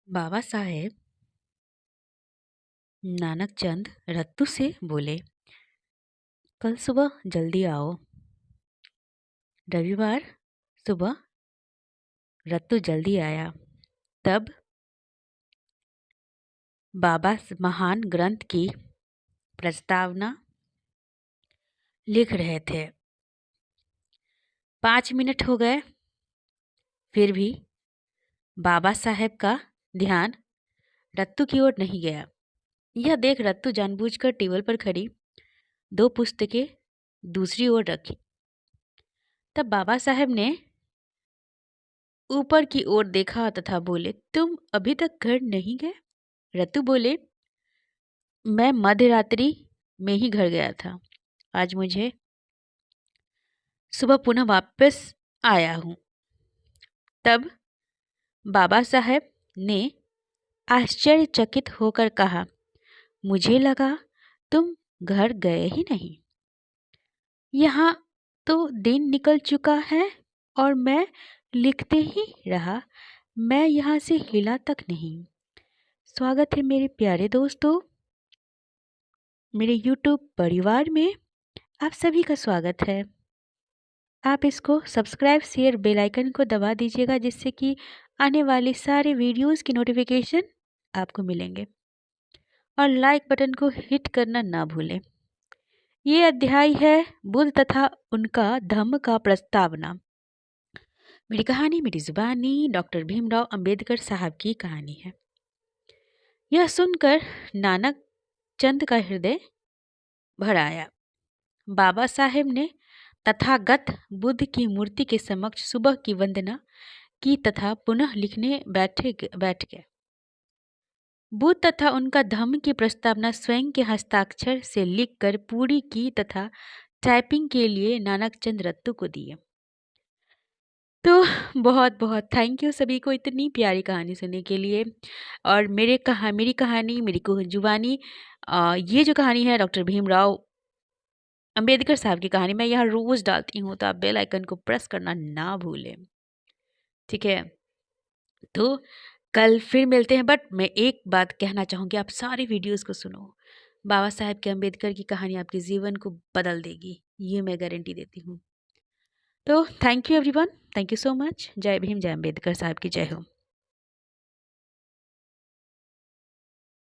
बाबा साहेब नानक चंद रत्तू से बोले, कल सुबह जल्दी आओ। रविवार सुबह रत्तू जल्दी आया। तब बाबा महान ग्रंथ की प्रस्तावना लिख रहे थे। 5 मिनट हो गए, फिर भी बाबा साहेब का ध्यान रत्तू की ओर नहीं गया। यह देख रत्तू जानबूझकर टेबल पर खड़ी 2 पुस्तकें दूसरी ओर रखी। तब बाबा साहेब ने ऊपर की ओर देखा तथा बोले, तुम अभी तक घर नहीं गए? रत्तू बोले, मैं मध्य रात्रि में ही घर गया था। आज मुझे सुबह पुनः वापस आया हूँ। तब बाबा साहेब ने आश्चर्यचकित होकर कहा, मुझे लगा तुम घर गए ही नहीं। यहाँ तो दिन निकल चुका है और मैं लिखते ही रहा। मैं यहाँ से हिला तक नहीं। स्वागत है मेरे प्यारे दोस्तों, मेरे YouTube परिवार में आप सभी का स्वागत है। आप इसको सब्सक्राइब, शेयर, बेल आइकन को दबा दीजिएगा जिससे कि आने वाले सारे वीडियोस की नोटिफिकेशन आपको मिलेंगे। और लाइक बटन को हिट करना ना भूलें। ये अध्याय है बुद्ध तथा उनका धम्म का प्रस्तावना। मेरी कहानी मेरी जुबानी डॉक्टर भीमराव अंबेडकर साहब की कहानी है। यह सुनकर नानक चंद का हृदय भर आया। बाबा साहेब ने तथागत बुद्ध की मूर्ति के समक्ष सुबह की वंदना की तथा पुनः लिखने बैठ गए। बुद्ध तथा उनका धम्म की प्रस्तावना स्वयं के हस्ताक्षर से लिखकर पूरी की तथा टाइपिंग के लिए नानक चंद रत्तू को दिए। तो बहुत बहुत थैंक यू सभी को इतनी प्यारी कहानी सुनने के लिए। और मेरी कहानी मेरी जुबानी, ये जो कहानी है डॉक्टर भीमराव अंबेडकर साहब की कहानी मैं यहाँ रोज डालती हूँ, तो आप बेल आइकन को प्रेस करना ना भूलें, ठीक है। तो कल फिर मिलते हैं, बट मैं एक बात कहना चाहूँगी, आप सारे वीडियोस को सुनो। बाबा साहेब के अंबेडकर की कहानी आपके जीवन को बदल देगी, ये मैं गारंटी देती हूँ। तो thank you everyone, thank you so much. जय भीम, जय अंबेडकर साहब की जय हो।